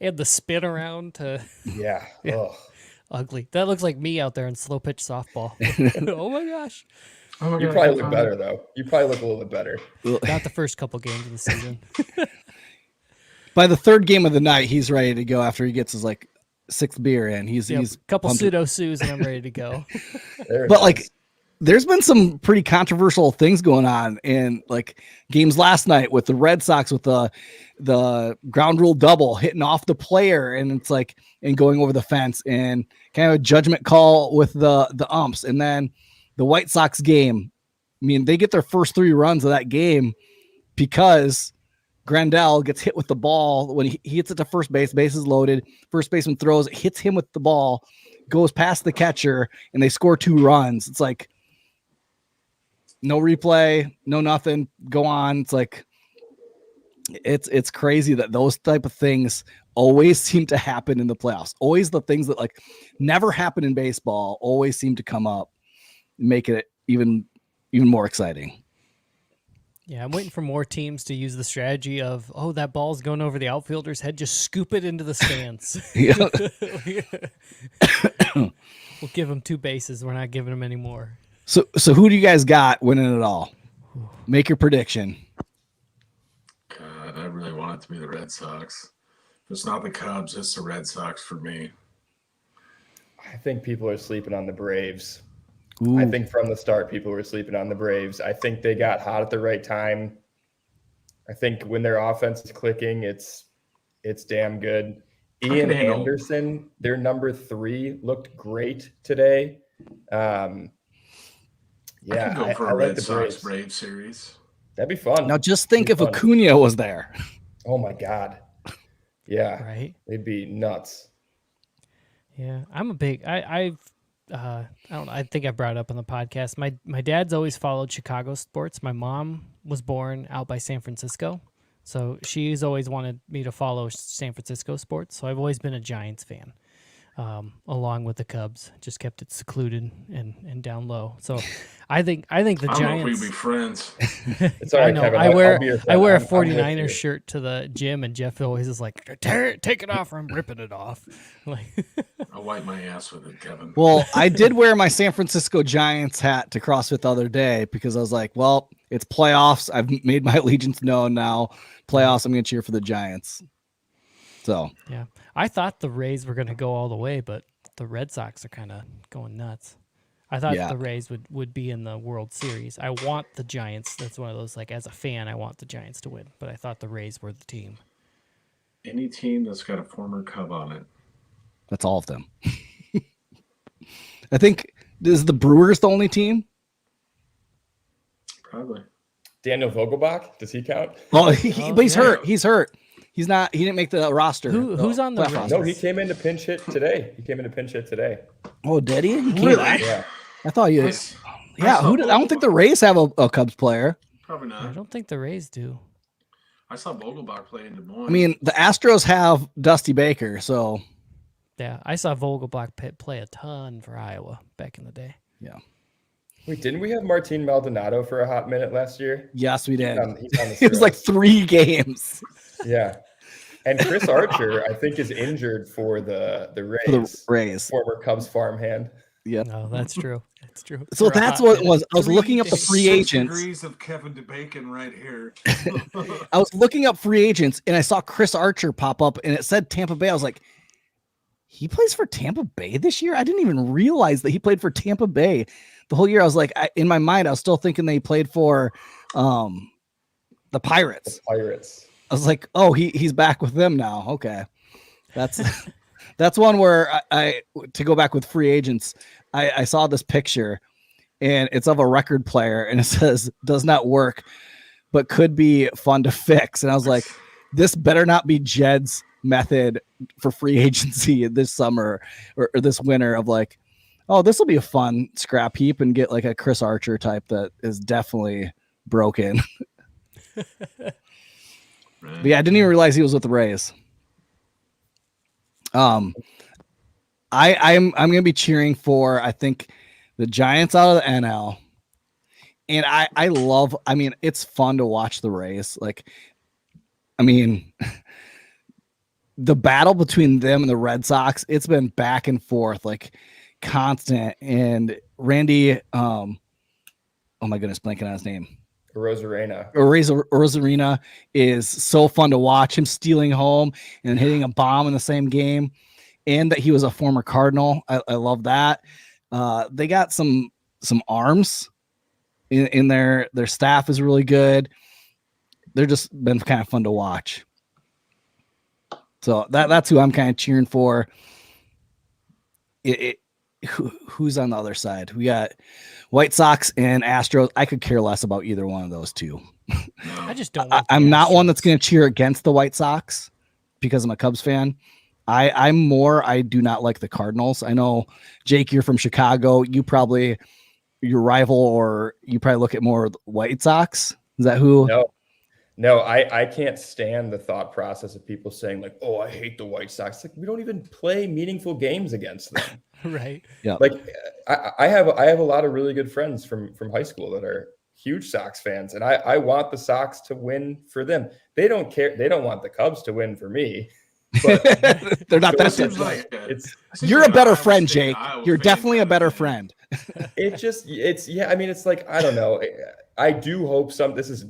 And the spin around to yeah. Ugly. That looks like me out there in slow pitch softball. Oh my gosh. You probably look better though. You probably look a little bit better. Not the first couple games of the season. By the 3rd game of the night, he's ready to go after he gets his like 6th beer in. He's a couple pseudo-sues and I'm ready to go. But like, there's been some pretty controversial things going on in like games last night with the Red Sox with the ground rule double hitting off the player, and it's like, and going over the fence, and kind of a judgment call with the umps. And then the White Sox game, I mean, they get their first 3 runs of that game because Grandal gets hit with the ball when he hits it to first base. Base is loaded. First baseman throws, it hits him with the ball, goes past the catcher, and they score 2 runs. It's like, no replay, no nothing. Go on. It's like, it's crazy that those type of things always seem to happen in the playoffs. Always the things that like never happen in baseball always seem to come up, make it even more exciting. Yeah, I'm waiting for more teams to use the strategy of, oh, that ball's going over the outfielder's head, just scoop it into the stands. Yeah. We'll give them 2 bases. We're not giving them any more. So who do you guys got winning it all? Make your prediction. God, I really want it to be the Red Sox. If it's not the Cubs, it's the Red Sox for me. I think people are sleeping on the Braves. Ooh. I think from the start, people were sleeping on the Braves. I think they got hot at the right time. I think when their offense is clicking, it's damn good. Ian Anderson, their number 3, looked great today. I could go for a Red Sox Braves series. That'd be fun. Now just think if Acuna was there. Oh my God. Yeah. Right. They'd be nuts. Yeah, I'm a big. I don't know. I think I brought it up on the podcast. My dad's always followed Chicago sports. My mom was born out by San Francisco, so she's always wanted me to follow San Francisco sports. So I've always been a Giants fan, along with the Cubs. Just kept it secluded and down low. So I think the I don't Giants. know if we'd be friends. It's all right, I know. Kevin. I wear a I'm 49ers shirt to the gym, and Jeff always is like, take it off, or I'm ripping it off. Like, I'll wipe my ass with it, Kevin. Well, I did wear my San Francisco Giants hat to CrossFit the other day because I was like, well, it's playoffs. I've made my allegiance known now. Playoffs, I'm going to cheer for the Giants. So, yeah, I thought the Rays were going to go all the way, but the Red Sox are kind of going nuts. I thought the Rays would be in the World Series. I want the Giants. That's one of those, like, as a fan, I want the Giants to win, but I thought the Rays were the team. Any team that's got a former Cub on it. that's all of them. I think, is the Brewers the only team? Probably. Daniel Vogelbach, does he count? Oh, but he's hurt. He's hurt. He's not. He didn't make the roster. Who's on the playoff roster? No, he came in to pinch hit today. Oh, did he? He came Really? back? Yeah. I thought you. Yeah. I don't think the Rays have a Cubs player. Probably not. I don't think the Rays do. I saw Vogelbach play in Des Moines. I mean, the Astros have Dusty Baker, so Yeah, I saw Vogelbach play a ton for Iowa back in the day. yeah. Wait, didn't we have Martin Maldonado for a hot minute last year? Yes, we did. He's on the It was like 3 games. Yeah. And Chris Archer, I think, is injured for the Rays. For the Rays. Former Cubs farmhand. Yeah. No, that's true. That's true. So For a that's hot what it minute. was. I was looking up the free 6 agents. degrees of Kevin DeBacon right here. I was looking up free agents and I saw Chris Archer pop up and it said Tampa Bay. I was like, he plays for Tampa Bay this year? I didn't even realize that he played for Tampa Bay the whole year. I was like, in my mind, I was still thinking they played for the Pirates. The Pirates. I was like, oh, he's back with them now. Okay. That's one where I to go back with free agents. I saw this picture and it's of a record player and it says does not work, but could be fun to fix. And I was like, this better not be Jed's method for free agency this summer or this winter of like, oh, this will be a fun scrap heap and get like a Chris Archer type that is definitely broken. But yeah, I didn't even realize he was with the Rays. I'm gonna be cheering for, I think, the Giants out of the NL. And I mean, it's fun to watch the Rays. Like, I mean, the battle between them and the Red Sox, it's been back and forth, like constant. And Randy, oh my goodness, blanking on his name. Rosarina is so fun to watch. Him stealing home and hitting a bomb in the same game, and that he was a former Cardinal. I love that. They got some arms in their staff is really good. They're just been kind of fun to watch. So that's who I'm kind of cheering for. Who's on the other side? We got White Sox and Astros. I could care less about either one of those two. I just don't. I'm not one that's going to cheer against the White Sox because I'm a Cubs fan. I do not like the Cardinals. I know, Jake, you're from Chicago. Your rival, or you probably look at more White Sox. Is that who? No, I can't stand the thought process of people saying like, oh, I hate the White Sox. Like, we don't even play meaningful games against them. Right. Yeah. Like I have a lot of really good friends from high school that are huge Sox fans, and I want the Sox to win for them. They don't care. They don't want the Cubs to win for me. But they're not that seems different. like You're a better Iowa friend, State, Jake. Iowa You're fan definitely a kinda better thing. friend. I mean, it's like, I don't know. I do hope this is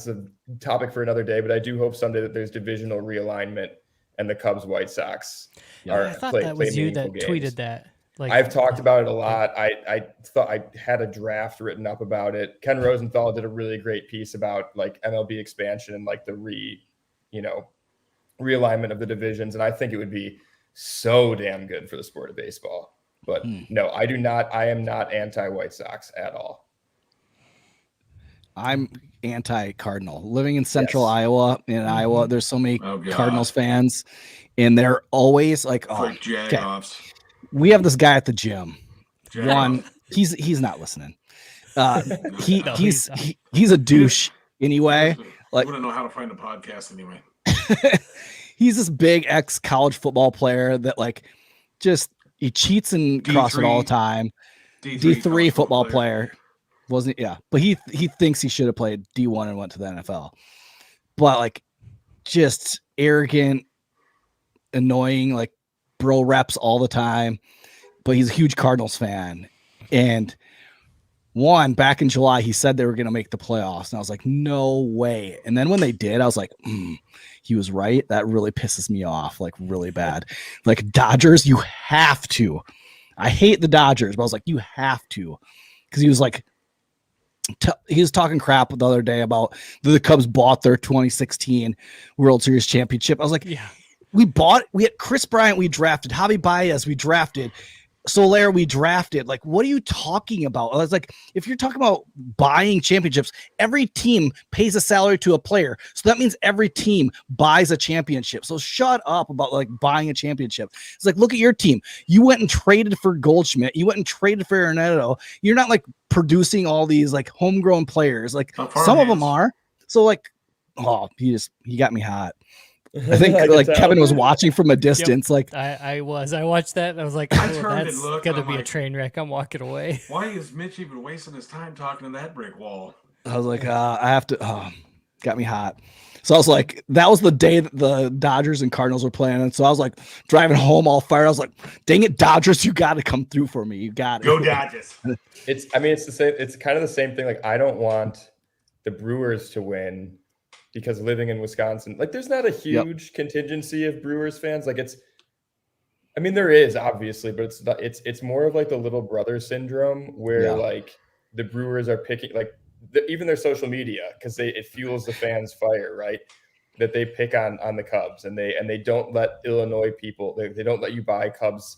a topic for another day, but I do hope someday that there's divisional realignment and the Cubs White Sox I thought that was you that tweeted that. Like, I've talked about it a lot. I thought I had a draft written up about it. Ken Rosenthal did a really great piece about like MLB expansion and like the realignment of the divisions. And I think it would be so damn good for the sport of baseball. But no, I am not anti-White Sox at all. I'm anti-Cardinal. Living in central Iowa, Iowa, there's so many Cardinals fans, and they're always like, Jagoffs. We have this guy at the gym. Jagoff. One, he's not listening. He's a douche anyway. Like, wouldn't know how to find a podcast anyway. He's this big ex-college football player that like just he cheats in CrossFit all the time. D3 football player. Wasn't, yeah, but he thinks he should have played D1 and went to the NFL. But like just arrogant, annoying, like bro reps all the time. But he's a huge Cardinals fan. And back in July, he said they were going to make the playoffs. And I was like, no way. And then when they did, I was like, he was right. That really pisses me off, like really bad. Like Dodgers, you have to. I hate the Dodgers, but I was like, you have to. Because he was like, he was talking crap the other day about the Cubs bought their 2016 World Series championship. I was like, we had Chris Bryant, we drafted Javi Baez, we drafted Soler, we drafted. Like, what are you talking about? I was like, if you're talking about buying championships, every team pays a salary to a player. So that means every team buys a championship. So shut up about like buying a championship. It's like, look at your team. You went and traded for Goldschmidt. You went and traded for Arenado. You're not like producing all these like homegrown players. Like some of them are. So like, he got me hot. I think like Kevin was watching from a distance. Like I watched that and I was like, that's gonna be a train wreck. I'm walking away. Why is Mitch even wasting his time talking to that brick wall? I was like, I have to. Got me hot. So I was like, that was the day that the Dodgers and Cardinals were playing. And so I was like driving home all fired. I was like, dang it, Dodgers, you got to come through for me. You got it. Go Dodgers. It's the same. It's kind of the same thing. Like, I don't want the Brewers to win because living in Wisconsin, like there's not a huge contingency of Brewers fans. Like there is obviously, but it's more of like the little brother syndrome where like the Brewers are picking like even their social media, because it fuels the fans' fire, right? That they pick on the Cubs and they don't let Illinois people, they don't let you buy Cubs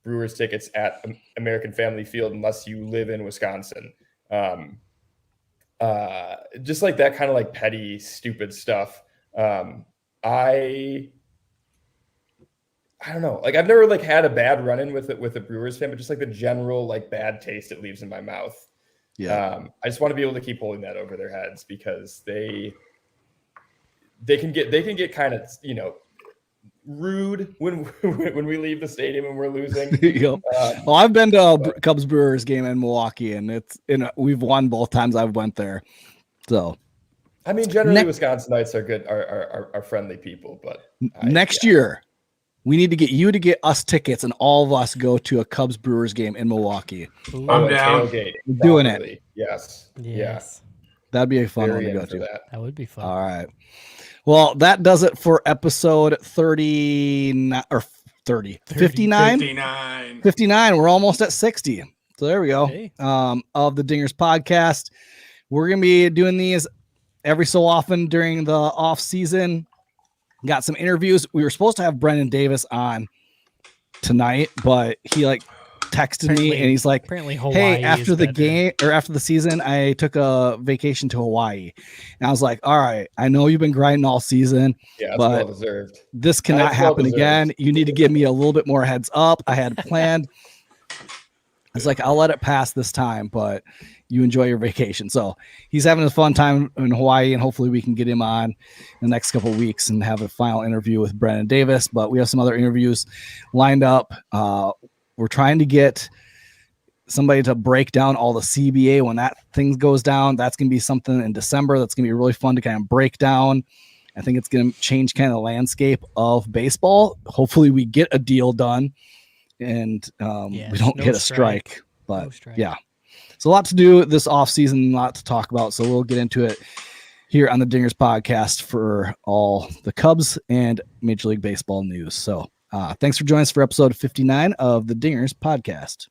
Brewers tickets at American Family Field unless you live in Wisconsin. Just like that kind of like petty, stupid stuff. I don't know. Like I've never like had a bad run-in with a Brewers fan, but just like the general like bad taste it leaves in my mouth. I just want to be able to keep holding that over their heads because they can get kind of, rude when we leave the stadium and we're losing. Well, I've been to a Cubs Brewers game in Milwaukee, and we've won both times I've went there. So, I mean, generally Wisconsinites are good, are friendly people. But next year, we need to get you to get us tickets, and all of us go to a Cubs Brewers game in Milwaukee. I'm down. Tailgate, doing it. Yes. That'd be a fun one Very to go to. That would be fun. All right. Well, that does it for episode 39 or 59. 59. We're almost at 60. So there we go. Hey. Of the Dingers podcast. We're going to be doing these every so often during the off season. Got some interviews. We were supposed to have Brendan Davis on tonight, but he texted me and he's like, apparently Hawaii, hey, after the game or after the season, I took a vacation to Hawaii. And I was like, all right, I know you've been grinding all season, but well deserved. This cannot happen again. You need to give me a little bit more heads up. I had planned. I was like, I'll let it pass this time, but you enjoy your vacation. So he's having a fun time in Hawaii, and hopefully we can get him on in the next couple of weeks and have a final interview with Brendan Davis. But we have some other interviews lined up. We're trying to get somebody to break down all the CBA when that thing goes down. That's going to be something in December. That's going to be really fun to kind of break down. I think it's going to change kind of the landscape of baseball. Hopefully we get a deal done and we don't hit a strike. But yeah, it's a lot to do this off season, a lot to talk about. So we'll get into it here on the Dingers podcast for all the Cubs and Major League Baseball news. So thanks for joining us for episode 59 of the Dingers podcast.